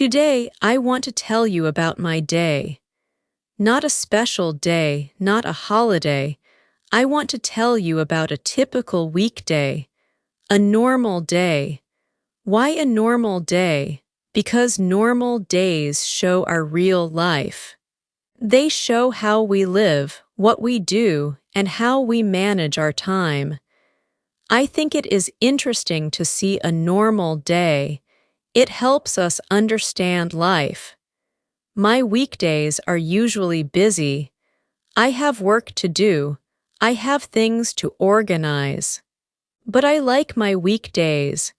Today, I want to tell you about my day. Not a special day, not a holiday. I want to tell you about a typical weekday, a normal day. Why a normal day? Because normal days show our real life. They show how we live, what we do, and how we manage our time. I think it is interesting to see a normal day. It helps us understand life. My weekdays are usually busy. I have work to do. I have things to organize. But I like my weekdays.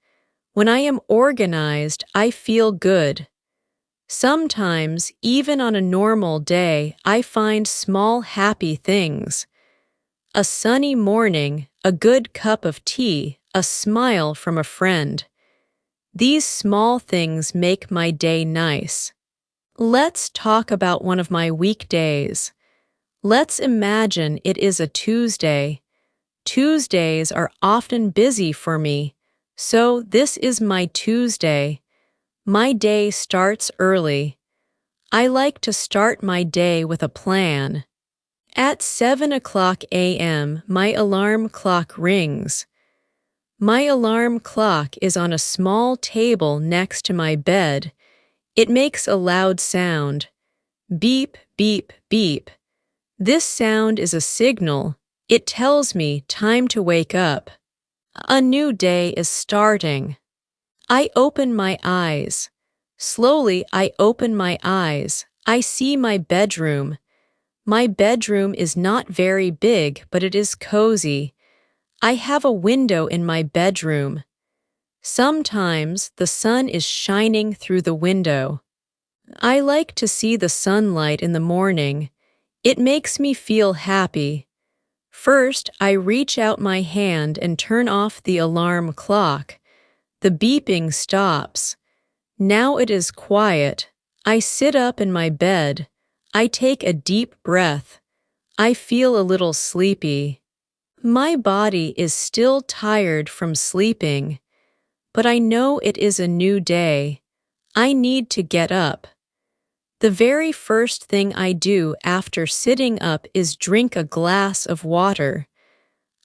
When I am organized, I feel good. Sometimes, even on a normal day, I find small happy things. A sunny morning, a good cup of tea, a smile from a friend. These small things make my day nice. Let's talk about one of my weekdays. Let's imagine it is a Tuesday. Tuesdays are often busy for me, so this is my Tuesday. My day starts early. I like to start my day with a plan. At 7 o'clock a.m., my alarm clock rings. My alarm clock is on a small table next to my bed. It makes a loud sound. Beep, beep, beep. This sound is a signal. It tells me time to wake up. A new day is starting. I open my eyes. Slowly, I open my eyes. I see my bedroom. My bedroom is not very big, but it is cozy. I have a window in my bedroom. Sometimes the sun is shining through the window. I like to see the sunlight in the morning. It makes me feel happy. First, I reach out my hand and turn off the alarm clock. The beeping stops. Now it is quiet. I sit up in my bed. I take a deep breath. I feel a little sleepy. My body is still tired from sleeping, but I know it is a new day. I need to get up. The very first thing I do after sitting up is drink a glass of water.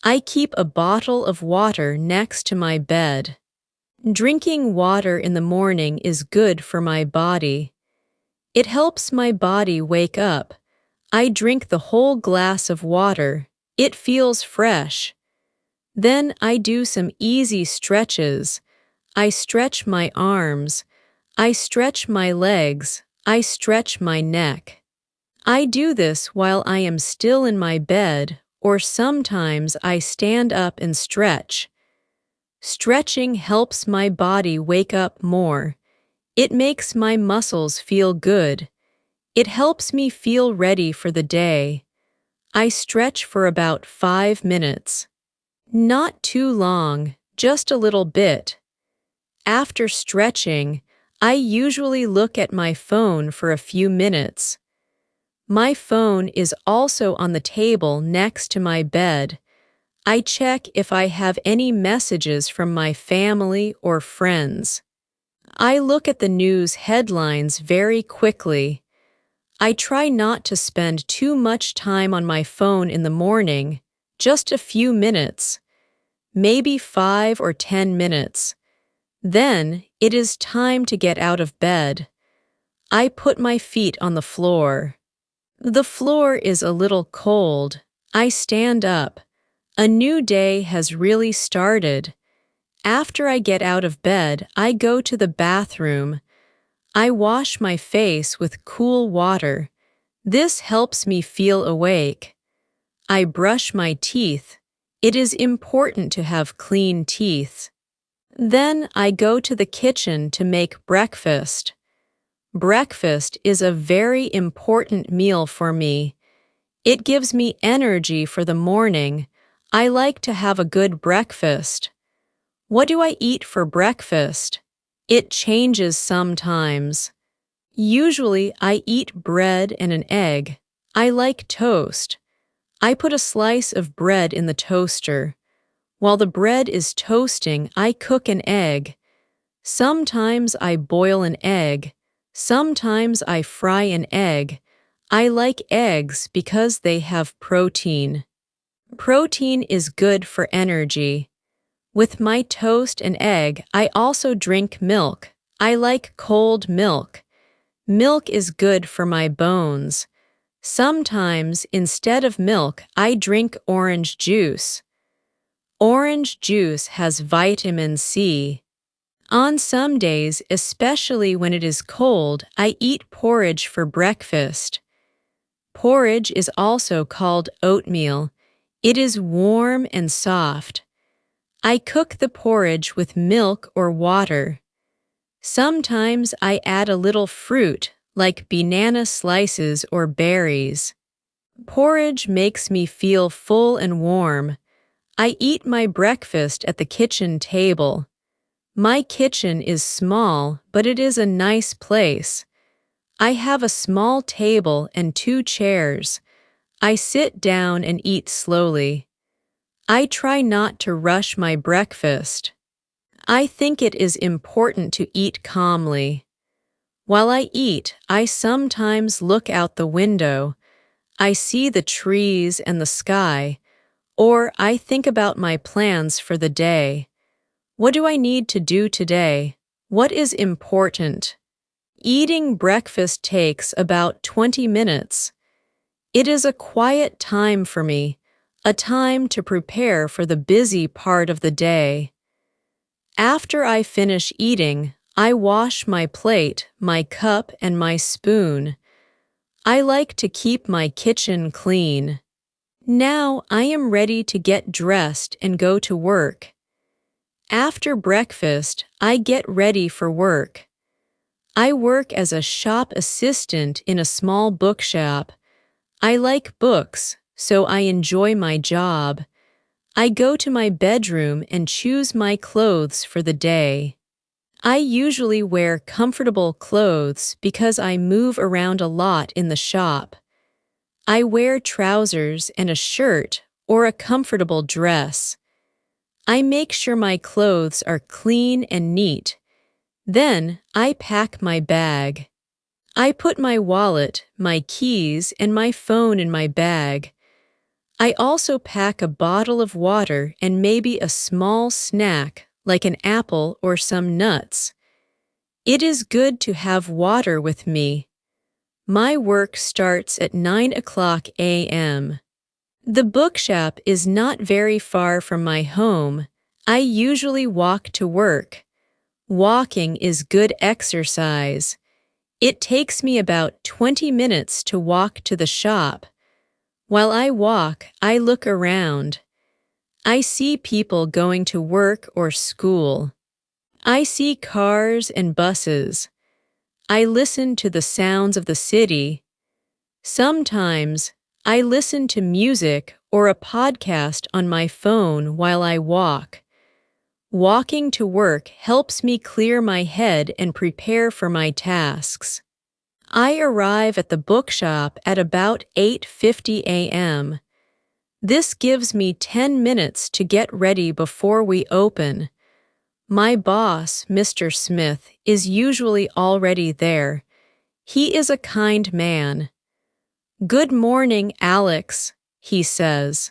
I keep a bottle of water next to my bed. Drinking water in the morning is good for my body. It helps my body wake up. I drink the whole glass of water. It feels fresh. Then I do some easy stretches. I stretch my arms. I stretch my legs. I stretch my neck. I do this while I am still in my bed, or sometimes I stand up and stretch. Stretching helps my body wake up more. It makes my muscles feel good. It helps me feel ready for the day. I stretch for about 5 minutes. Not too long, just a little bit. After stretching, I usually look at my phone for a few minutes. My phone is also on the table next to my bed. I check if I have any messages from my family or friends. I look at the news headlines very quickly. I try not to spend too much time on my phone in the morning, just a few minutes, maybe 5 or 10 minutes. Then it is time to get out of bed. I put my feet on the floor. The floor is a little cold. I stand up. A new day has really started. After I get out of bed, I go to the bathroom. I wash my face with cool water. This helps me feel awake. I brush my teeth. It is important to have clean teeth. Then I go to the kitchen to make breakfast. Breakfast is a very important meal for me. It gives me energy for the morning. I like to have a good breakfast. What do I eat for breakfast? It changes sometimes. Usually I eat bread and an egg. I like toast. I put a slice of bread in the toaster. While the bread is toasting, I cook an egg. Sometimes I boil an egg. Sometimes I fry an egg. I like eggs because they have protein. Protein is good for energy. With my toast and egg, I also drink milk. I like cold milk. Milk is good for my bones. Sometimes, instead of milk, I drink orange juice. Orange juice has vitamin C. On some days, especially when it is cold, I eat porridge for breakfast. Porridge is also called oatmeal. It is warm and soft. I cook the porridge with milk or water. Sometimes I add a little fruit, like banana slices or berries. Porridge makes me feel full and warm. I eat my breakfast at the kitchen table. My kitchen is small, but it is a nice place. I have a small table and 2 chairs. I sit down and eat slowly. I try not to rush my breakfast. I think it is important to eat calmly. While I eat, I sometimes look out the window. I see the trees and the sky, or I think about my plans for the day. What do I need to do today? What is important? Eating breakfast takes about 20 minutes. It is a quiet time for me, a time to prepare for the busy part of the day. After I finish eating, I wash my plate, my cup, and my spoon. I like to keep my kitchen clean. Now I am ready to get dressed and go to work. After breakfast, I get ready for work. I work as a shop assistant in a small bookshop. I like books, so I enjoy my job. I go to my bedroom and choose my clothes for the day. I usually wear comfortable clothes because I move around a lot in the shop. I wear trousers and a shirt or a comfortable dress. I make sure my clothes are clean and neat. Then I pack my bag. I put my wallet, my keys, and my phone in my bag. I also pack a bottle of water and maybe a small snack like an apple or some nuts. It is good to have water with me. My work starts at 9 o'clock a.m. The bookshop is not very far from my home. I usually walk to work. Walking is good exercise. It takes me about 20 minutes to walk to the shop. While I walk, I look around. I see people going to work or school. I see cars and buses. I listen to the sounds of the city. Sometimes, I listen to music or a podcast on my phone while I walk. Walking to work helps me clear my head and prepare for my tasks. I arrive at the bookshop at about 8:50 a.m. This gives me 10 minutes to get ready before we open. My boss, Mr. Smith, is usually already there. He is a kind man. "Good morning, Alex," he says.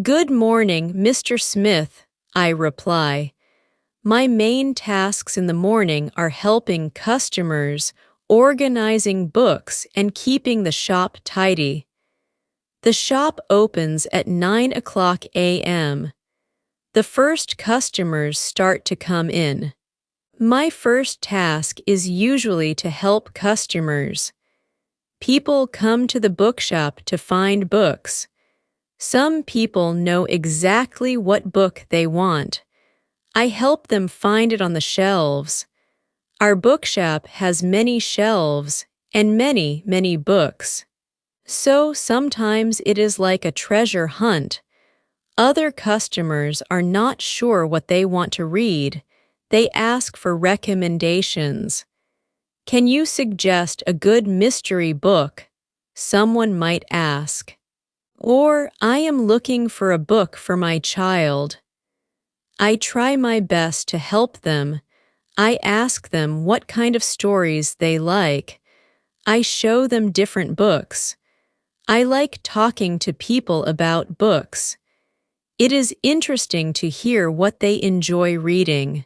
"Good morning, Mr. Smith," I reply. My main tasks in the morning are helping customers, organizing books, and keeping the shop tidy. The shop opens at 9 o'clock a.m. The first customers start to come in. My first task is usually to help customers. People come to the bookshop to find books. Some people know exactly what book they want. I help them find it on the shelves. Our bookshop has many shelves and many, many books. So sometimes it is like a treasure hunt. Other customers are not sure what they want to read. They ask for recommendations. "Can you suggest a good mystery book?" someone might ask. Or, "I am looking for a book for my child." I try my best to help them. I ask them what kind of stories they like. I show them different books. I like talking to people about books. It is interesting to hear what they enjoy reading.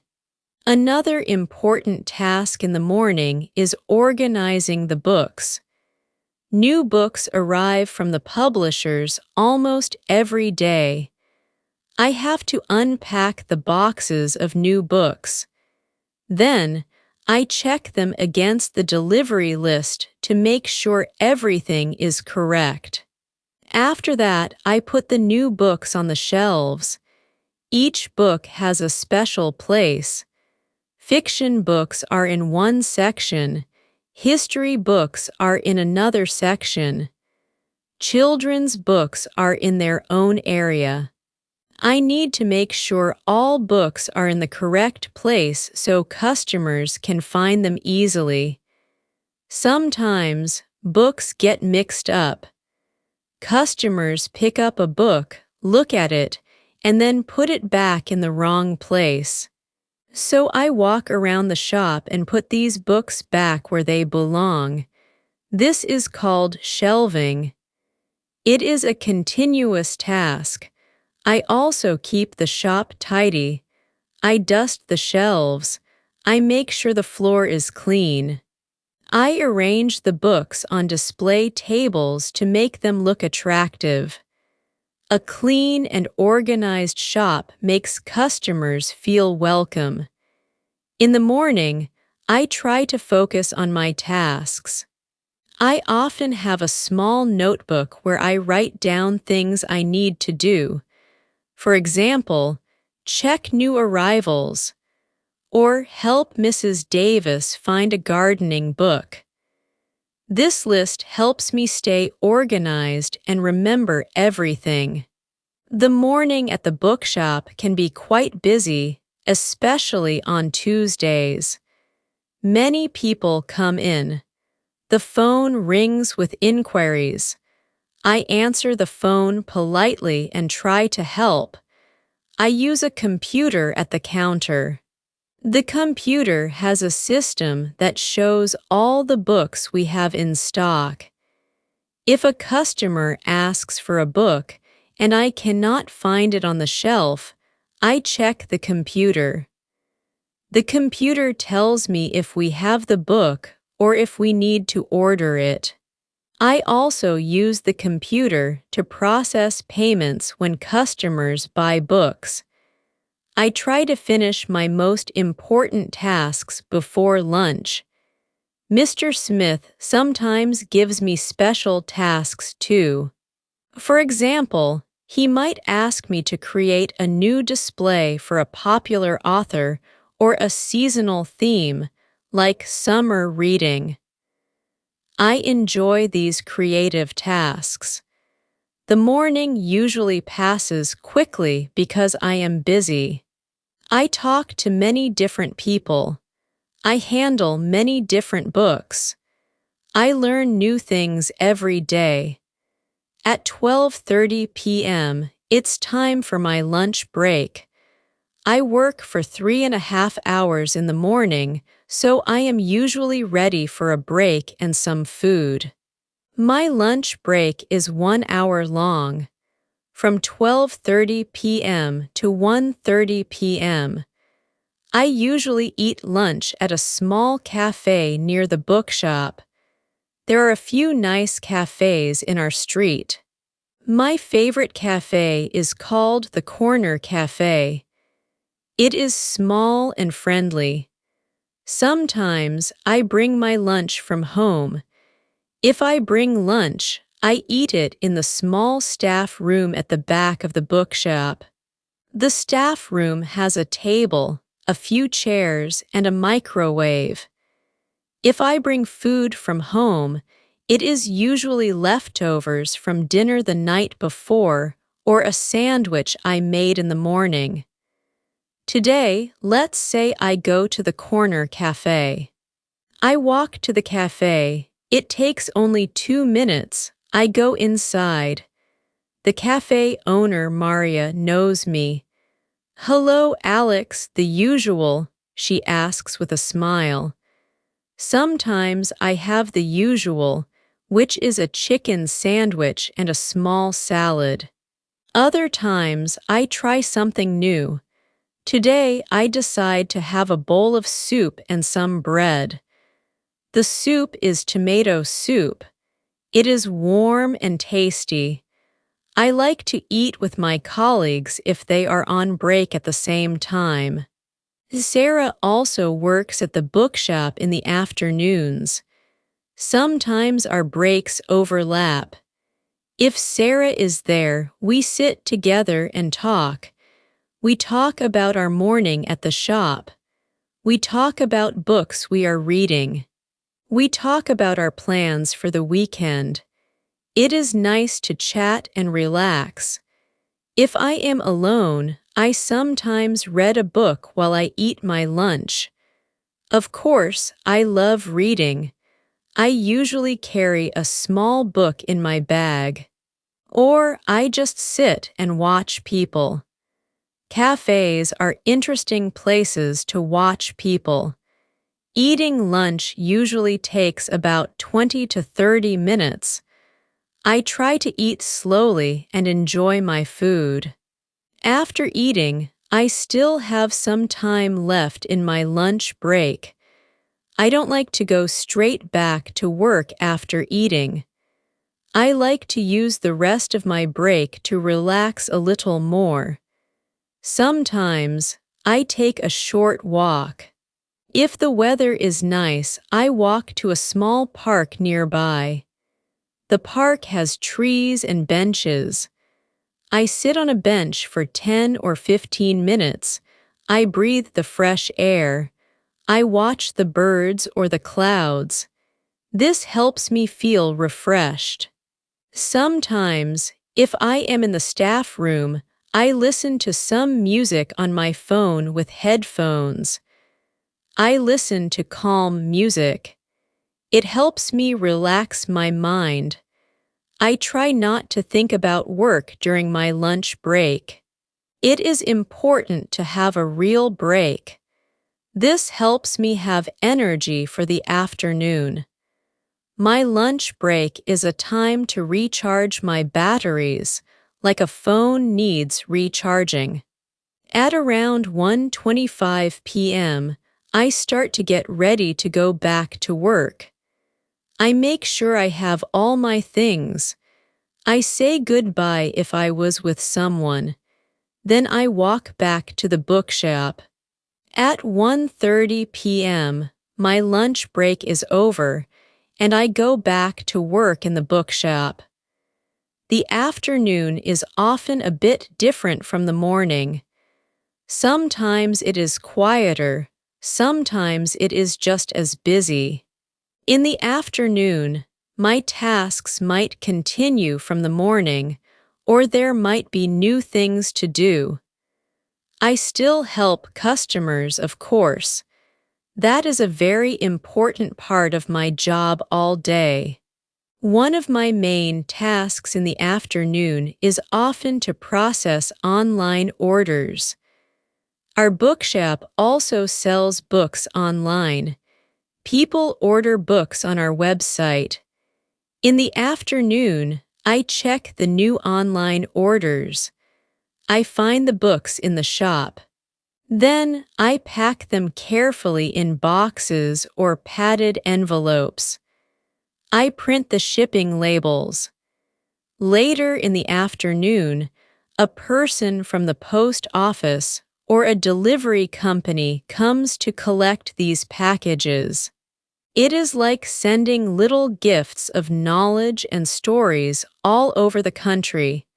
Another important task in the morning is organizing the books. New books arrive from the publishers almost every day. I have to unpack the boxes of new books. Then, I check them against the delivery list to make sure everything is correct. After that, I put the new books on the shelves. Each book has a special place. Fiction books are in one section. History books are in another section. Children's books are in their own area. I need to make sure all books are in the correct place so customers can find them easily. Sometimes, books get mixed up. Customers pick up a book, look at it, and then put it back in the wrong place. So I walk around the shop and put these books back where they belong. This is called shelving. It is a continuous task. I also keep the shop tidy. I dust the shelves. I make sure the floor is clean. I arrange the books on display tables to make them look attractive. A clean and organized shop makes customers feel welcome. In the morning, I try to focus on my tasks. I often have a small notebook where I write down things I need to do. For example, check new arrivals, or help Mrs. Davis find a gardening book. This list helps me stay organized and remember everything. The morning at the bookshop can be quite busy, especially on Tuesdays. Many people come in. The phone rings with inquiries. I answer the phone politely and try to help. I use a computer at the counter. The computer has a system that shows all the books we have in stock. If a customer asks for a book and I cannot find it on the shelf, I check the computer. The computer tells me if we have the book or if we need to order it. I also use the computer to process payments when customers buy books. I try to finish my most important tasks before lunch. Mr. Smith sometimes gives me special tasks too. For example, he might ask me to create a new display for a popular author or a seasonal theme, like summer reading. I enjoy these creative tasks. The morning usually passes quickly because I am busy. I talk to many different people. I handle many different books. I learn new things every day. At 12:30 p.m., it's time for my lunch break. I work for 3.5 hours in the morning, so I am usually ready for a break and some food. My lunch break is 1 hour long, from 12:30 p.m. to 1:30 p.m. I usually eat lunch at a small cafe near the bookshop. There are a few nice cafes in our street. My favorite cafe is called the Corner Cafe. It is small and friendly. Sometimes I bring my lunch from home. If I bring lunch, I eat it in the small staff room at the back of the bookshop. The staff room has a table, a few chairs, and a microwave. If I bring food from home, it is usually leftovers from dinner the night before or a sandwich I made in the morning. Today, let's say I go to the Corner Cafe. I walk to the cafe. It takes only 2 minutes. I go inside. The cafe owner, Maria, knows me. "Hello, Alex, the usual," she asks with a smile. Sometimes I have the usual, which is a chicken sandwich and a small salad. Other times I try something new. Today I decide to have a bowl of soup and some bread. The soup is tomato soup. It is warm and tasty. I like to eat with my colleagues if they are on break at the same time. Sarah also works at the bookshop in the afternoons. Sometimes our breaks overlap. If Sarah is there, we sit together and talk. We talk about our morning at the shop. We talk about books we are reading. We talk about our plans for the weekend. It is nice to chat and relax. If I am alone, I sometimes read a book while I eat my lunch. Of course, I love reading. I usually carry a small book in my bag. Or I just sit and watch people. Cafes are interesting places to watch people. Eating lunch usually takes about 20 to 30 minutes. I try to eat slowly and enjoy my food. After eating, I still have some time left in my lunch break. I don't like to go straight back to work after eating. I like to use the rest of my break to relax a little more. Sometimes, I take a short walk. If the weather is nice, I walk to a small park nearby. The park has trees and benches. I sit on a bench for 10 or 15 minutes. I breathe the fresh air. I watch the birds or the clouds. This helps me feel refreshed. Sometimes, if I am in the staff room, I listen to some music on my phone with headphones. I listen to calm music. It helps me relax my mind. I try not to think about work during my lunch break. It is important to have a real break. This helps me have energy for the afternoon. My lunch break is a time to recharge my batteries, like a phone needs recharging. At around 1:25 p.m., I start to get ready to go back to work. I make sure I have all my things. I say goodbye if I was with someone. Then I walk back to the bookshop. At 1:30 p.m., my lunch break is over, and I go back to work in the bookshop. The afternoon is often a bit different from the morning. Sometimes it is quieter, sometimes it is just as busy. In the afternoon, my tasks might continue from the morning, or there might be new things to do. I still help customers, of course. That is a very important part of my job all day. One of my main tasks in the afternoon is often to process online orders. Our bookshop also sells books online. People order books on our website. In the afternoon, I check the new online orders. I find the books in the shop. Then I pack them carefully in boxes or padded envelopes. I print the shipping labels. Later in the afternoon, a person from the post office or a delivery company comes to collect these packages. It is like sending little gifts of knowledge and stories all over the country.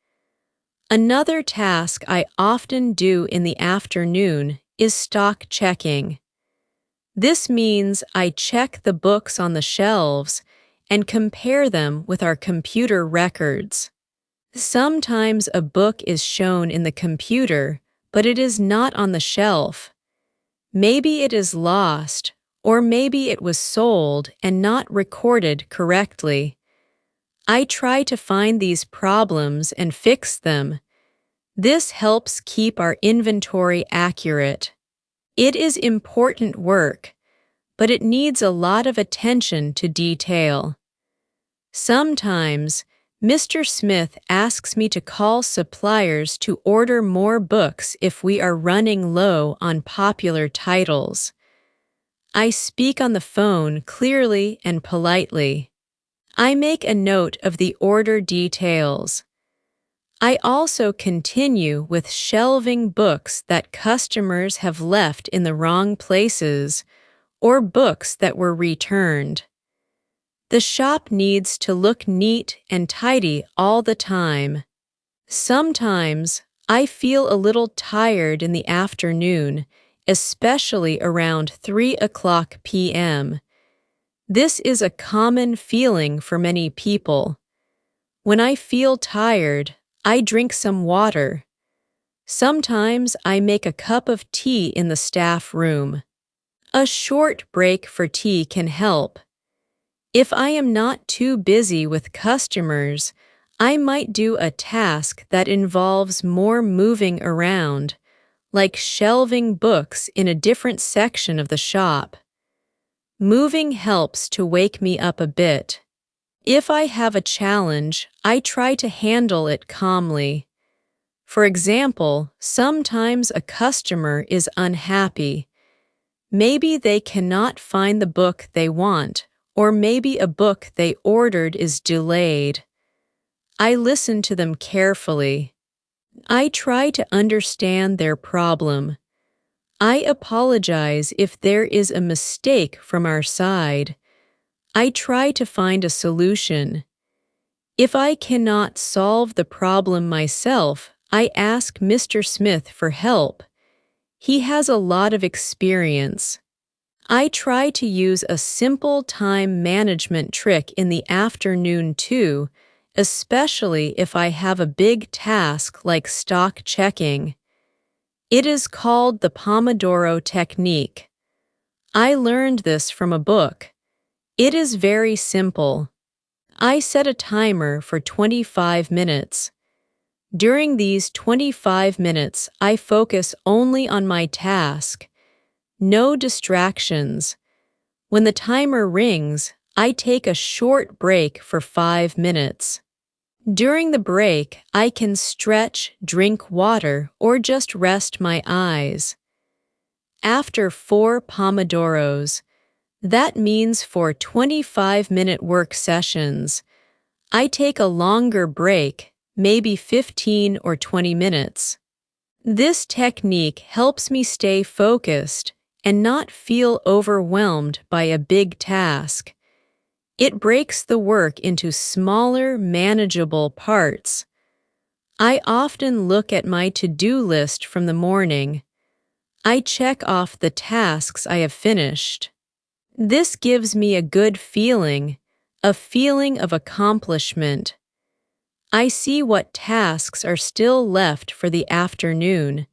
Another task I often do in the afternoon is stock checking. This means I check the books on the shelves and compare them with our computer records. Sometimes a book is shown in the computer, but it is not on the shelf. Maybe it is lost, or maybe it was sold and not recorded correctly. I try to find these problems and fix them. This helps keep our inventory accurate. It is important work, but it needs a lot of attention to detail. Sometimes, Mr. Smith asks me to call suppliers to order more books if we are running low on popular titles. I speak on the phone clearly and politely. I make a note of the order details. I also continue with shelving books that customers have left in the wrong places or books that were returned. The shop needs to look neat and tidy all the time. Sometimes I feel a little tired in the afternoon, especially around 3 p.m. This is a common feeling for many people. When I feel tired, I drink some water. Sometimes I make a cup of tea in the staff room. A short break for tea can help. If I am not too busy with customers, I might do a task that involves more moving around, like shelving books in a different section of the shop. Moving helps to wake me up a bit. If I have a challenge, I try to handle it calmly. For example, sometimes a customer is unhappy. Maybe they cannot find the book they want, or maybe a book they ordered is delayed. I listen to them carefully. I try to understand their problem. I apologize if there is a mistake from our side. I try to find a solution. If I cannot solve the problem myself, I ask Mr. Smith for help. He has a lot of experience. I try to use a simple time management trick in the afternoon too, especially if I have a big task like stock checking. It is called the Pomodoro technique. I learned this from a book. It is very simple. I set a timer for 25 minutes. During these 25 minutes, I focus only on my task. No distractions. When the timer rings, I take a short break for 5 minutes. During the break, I can stretch, drink water, or just rest my eyes. After 4 Pomodoros, that means for 25-minute work sessions, I take a longer break, maybe 15 or 20 minutes. This technique helps me stay focused and not feel overwhelmed by a big task. It breaks the work into smaller, manageable parts. I often look at my to-do list from the morning. I check off the tasks I have finished. This gives me a good feeling, a feeling of accomplishment. I see what tasks are still left for the afternoon.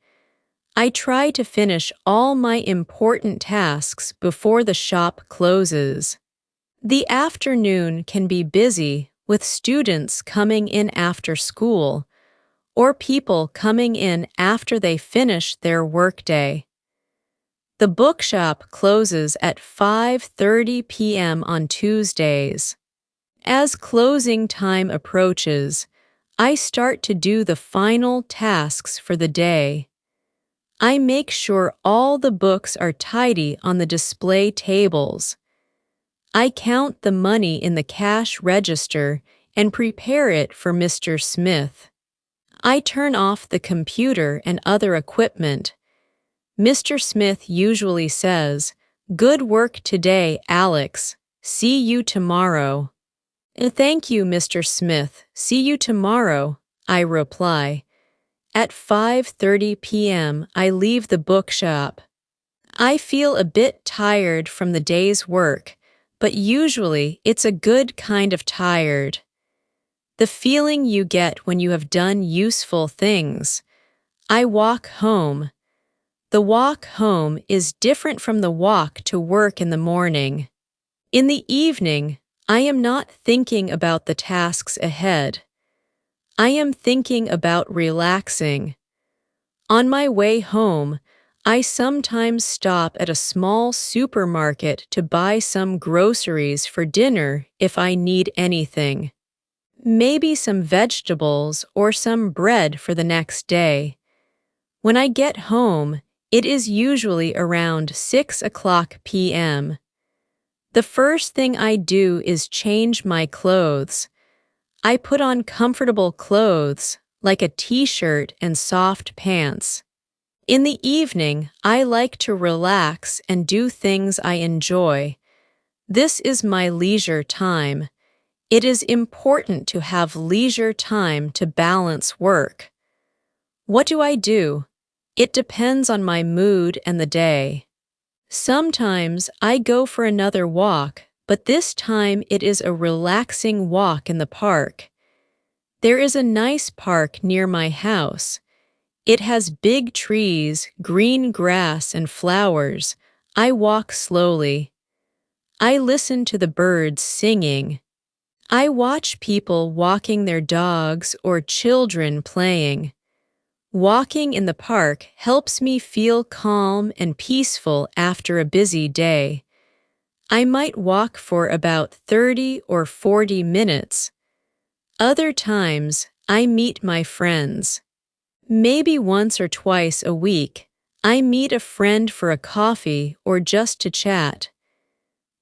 I try to finish all my important tasks before the shop closes. The afternoon can be busy with students coming in after school or people coming in after they finish their workday. The bookshop closes at 5:30 p.m. on Tuesdays. As closing time approaches, I start to do the final tasks for the day. I make sure all the books are tidy on the display tables. I count the money in the cash register and prepare it for Mr. Smith. I turn off the computer and other equipment. Mr. Smith usually says, "Good work today, Alex. See you tomorrow." "Thank you, Mr. Smith. See you tomorrow," I reply. At 5:30 p.m., I leave the bookshop. I feel a bit tired from the day's work, but usually it's a good kind of tired. The feeling you get when you have done useful things. I walk home. The walk home is different from the walk to work in the morning. In the evening, I am not thinking about the tasks ahead. I am thinking about relaxing. On my way home, I sometimes stop at a small supermarket to buy some groceries for dinner if I need anything. Maybe some vegetables or some bread for the next day. When I get home, it is usually around 6 o'clock p.m. The first thing I do is change my clothes. I put on comfortable clothes, like a t-shirt and soft pants. In the evening, I like to relax and do things I enjoy. This is my leisure time. It is important to have leisure time to balance work. What do I do? It depends on my mood and the day. Sometimes I go for another walk, but this time it is a relaxing walk in the park. There is a nice park near my house. It has big trees, green grass, and flowers. I walk slowly. I listen to the birds singing. I watch people walking their dogs or children playing. Walking in the park helps me feel calm and peaceful after a busy day. I might walk for about 30 or 40 minutes. Other times, I meet my friends. Maybe once or twice a week, I meet a friend for a coffee or just to chat.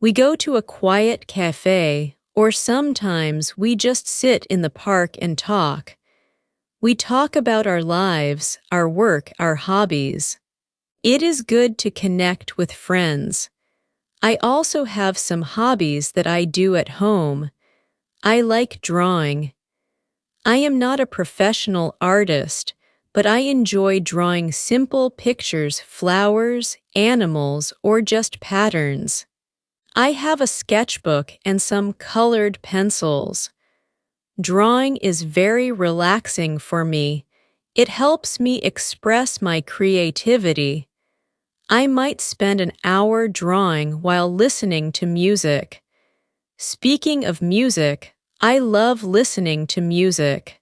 We go to a quiet cafe, or sometimes we just sit in the park and talk. We talk about our lives, our work, our hobbies. It is good to connect with friends. I also have some hobbies that I do at home. I like drawing. I am not a professional artist, but I enjoy drawing simple pictures, flowers, animals, or just patterns. I have a sketchbook and some colored pencils. Drawing is very relaxing for me. It helps me express my creativity. I might spend an hour drawing while listening to music. Speaking of music, I love listening to music.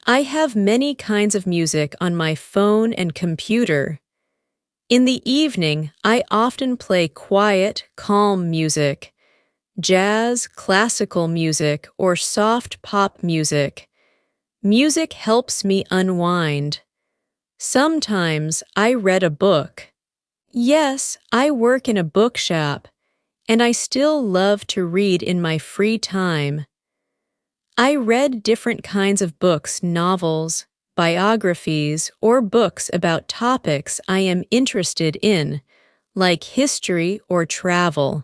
I have many kinds of music on my phone and computer. In the evening, I often play quiet, calm music. Jazz, classical music, or soft pop music. Music helps me unwind. Sometimes I read a book. Yes, I work in a bookshop, and I still love to read in my free time. I read different kinds of books, novels, biographies, or books about topics I am interested in, like history or travel.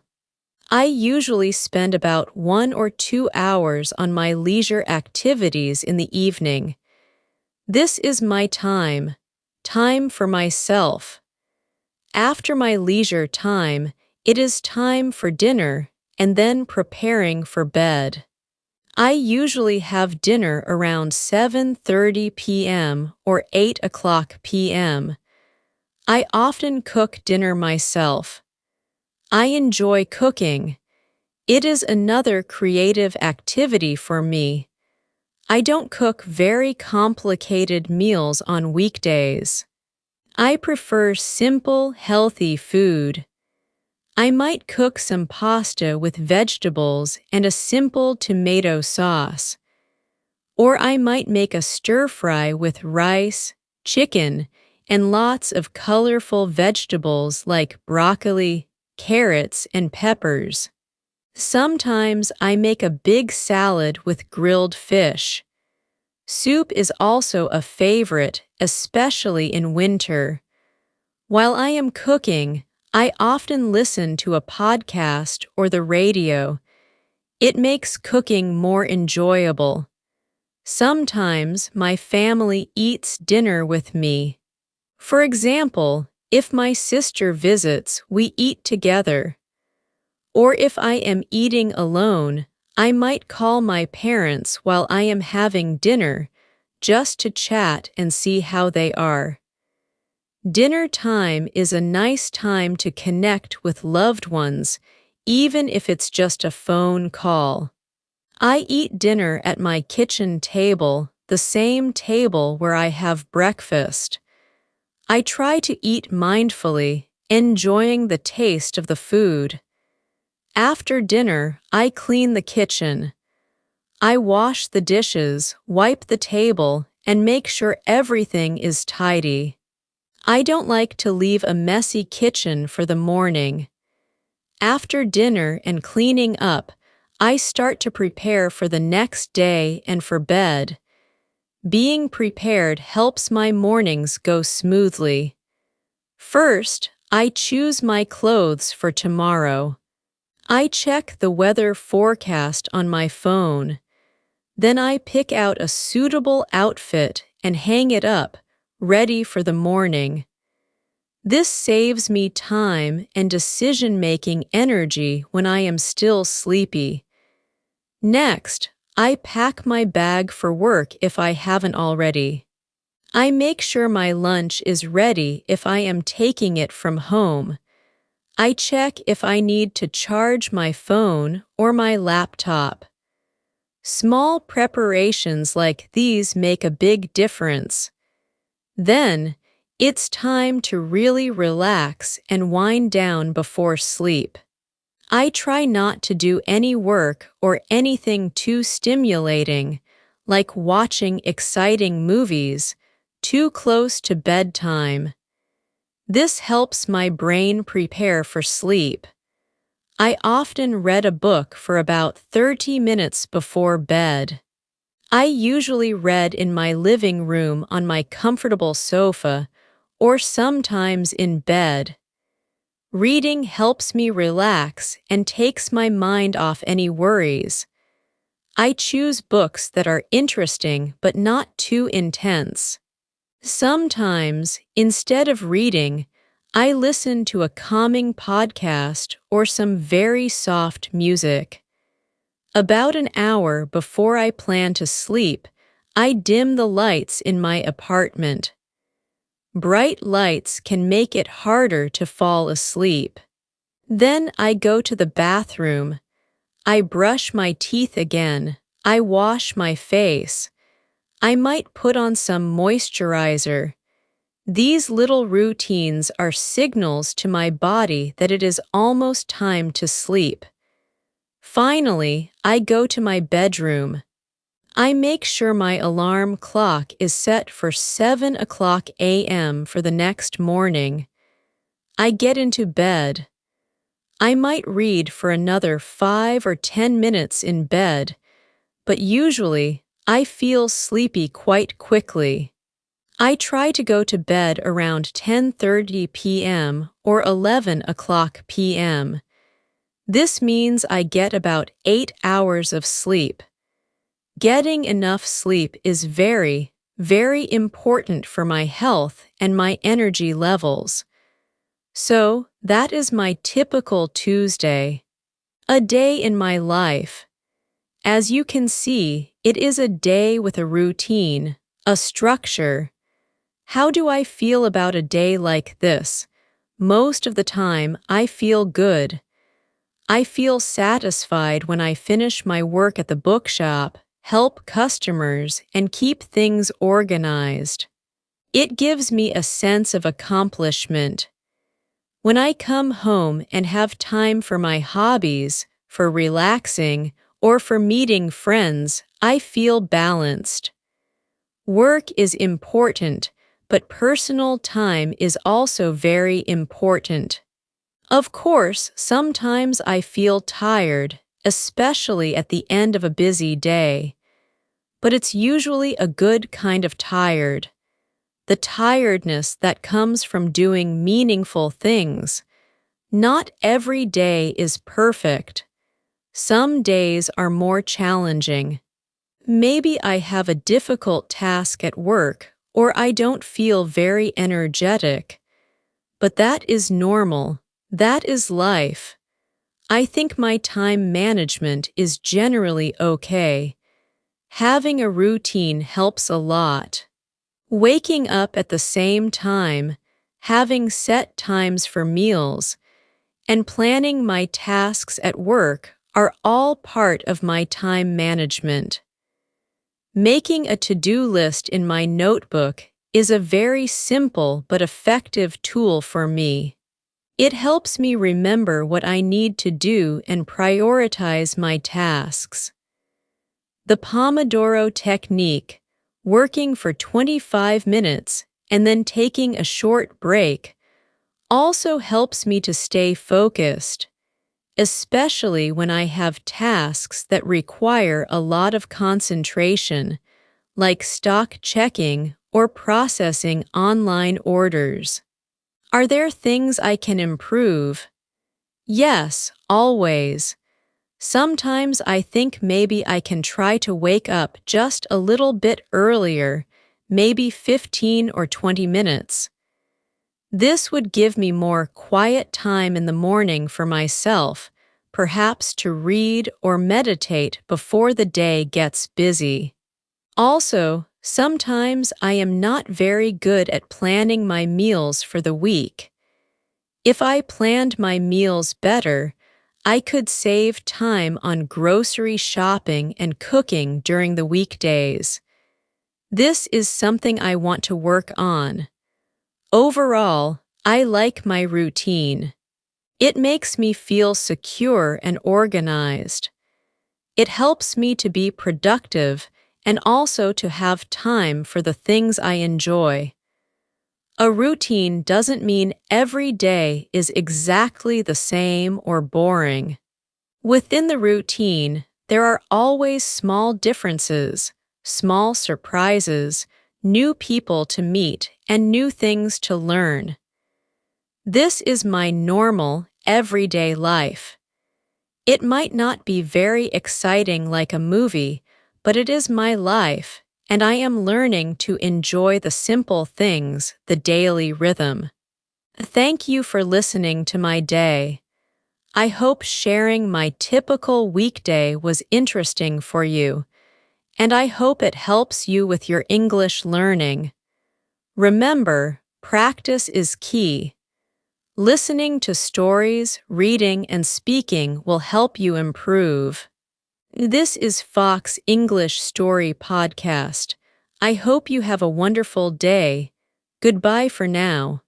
I usually spend about 1 or 2 hours on my leisure activities in the evening. This is my time for myself. After my leisure time, it is time for dinner and then preparing for bed. I usually have dinner around 7:30 p.m. or 8 o'clock p.m. I often cook dinner myself. I enjoy cooking. It is another creative activity for me. I don't cook very complicated meals on weekdays. I prefer simple, healthy food. I might cook some pasta with vegetables and a simple tomato sauce. Or I might make a stir-fry with rice, chicken, and lots of colorful vegetables like broccoli, carrots, and peppers. Sometimes I make a big salad with grilled fish. Soup is also a favorite, especially in winter. While I am cooking, I often listen to a podcast or the radio. It makes cooking more enjoyable. Sometimes my family eats dinner with me. For example, if my sister visits, we eat together. Or if I am eating alone, I might call my parents while I am having dinner, just to chat and see how they are. Dinner time is a nice time to connect with loved ones, even if it's just a phone call. I eat dinner at my kitchen table, the same table where I have breakfast. I try to eat mindfully, enjoying the taste of the food. After dinner, I clean the kitchen. I wash the dishes, wipe the table, and make sure everything is tidy. I don't like to leave a messy kitchen for the morning. After dinner and cleaning up, I start to prepare for the next day and for bed. Being prepared helps my mornings go smoothly. First, I choose my clothes for tomorrow. I check the weather forecast on my phone. Then I pick out a suitable outfit and hang it up, ready for the morning. This saves me time and decision-making energy when I am still sleepy. Next, I pack my bag for work if I haven't already. I make sure my lunch is ready if I am taking it from home. I check if I need to charge my phone or my laptop. Small preparations like these make a big difference. Then, it's time to really relax and wind down before sleep. I try not to do any work or anything too stimulating, like watching exciting movies, too close to bedtime. This helps my brain prepare for sleep. I often read a book for about 30 minutes before bed. I usually read in my living room on my comfortable sofa, or sometimes in bed. Reading helps me relax and takes my mind off any worries. I choose books that are interesting but not too intense. Sometimes, instead of reading, I listen to a calming podcast or some very soft music. About an hour before I plan to sleep, I dim the lights in my apartment. Bright lights can make it harder to fall asleep. Then I go to the bathroom. I brush my teeth again. I wash my face. I might put on some moisturizer. These little routines are signals to my body that it is almost time to sleep. Finally, I go to my bedroom. I make sure my alarm clock is set for 7 o'clock a.m. for the next morning. I get into bed. I might read for another 5 or 10 minutes in bed, but usually I feel sleepy quite quickly. I try to go to bed around 10:30 p.m. or 11 o'clock p.m. This means I get about 8 hours of sleep. Getting enough sleep is very, very important for my health and my energy levels. So, that is my typical Tuesday. A day in my life. As you can see, it is a day with a routine, a structure. How do I feel about a day like this? Most of the time, I feel good. I feel satisfied when I finish my work at the bookshop, help customers, and keep things organized. It gives me a sense of accomplishment. When I come home and have time for my hobbies, for relaxing, or for meeting friends, I feel balanced. Work is important, but personal time is also very important. Of course, sometimes I feel tired, especially at the end of a busy day. But it's usually a good kind of tired. The tiredness that comes from doing meaningful things. Not every day is perfect. Some days are more challenging. Maybe I have a difficult task at work, or I don't feel very energetic. But that is normal. That is life. I think my time management is generally okay. Having a routine helps a lot. Waking up at the same time, having set times for meals, and planning my tasks at work are all part of my time management. Making a to-do list in my notebook is a very simple but effective tool for me. It helps me remember what I need to do and prioritize my tasks. The Pomodoro technique, working for 25 minutes and then taking a short break, also helps me to stay focused, especially when I have tasks that require a lot of concentration, like stock checking or processing online orders. Are there things I can improve? Yes, always. Sometimes I think maybe I can try to wake up just a little bit earlier, maybe 15 or 20 minutes. This would give me more quiet time in the morning for myself, perhaps to read or meditate before the day gets busy. Also, sometimes I am not very good at planning my meals for the week. If I planned my meals better, I could save time on grocery shopping and cooking during the weekdays. This is something I want to work on. Overall, I like my routine. It makes me feel secure and organized. It helps me to be productive and also to have time for the things I enjoy. A routine doesn't mean every day is exactly the same or boring. Within the routine, there are always small differences, small surprises, new people to meet, and new things to learn. This is my normal, everyday life. It might not be very exciting like a movie, but it is my life, and I am learning to enjoy the simple things, the daily rhythm. Thank you for listening to my day. I hope sharing my typical weekday was interesting for you, and I hope it helps you with your English learning. Remember, practice is key. Listening to stories, reading, and speaking will help you improve. This is Fox English Story Podcast. I hope you have a wonderful day. Goodbye for now.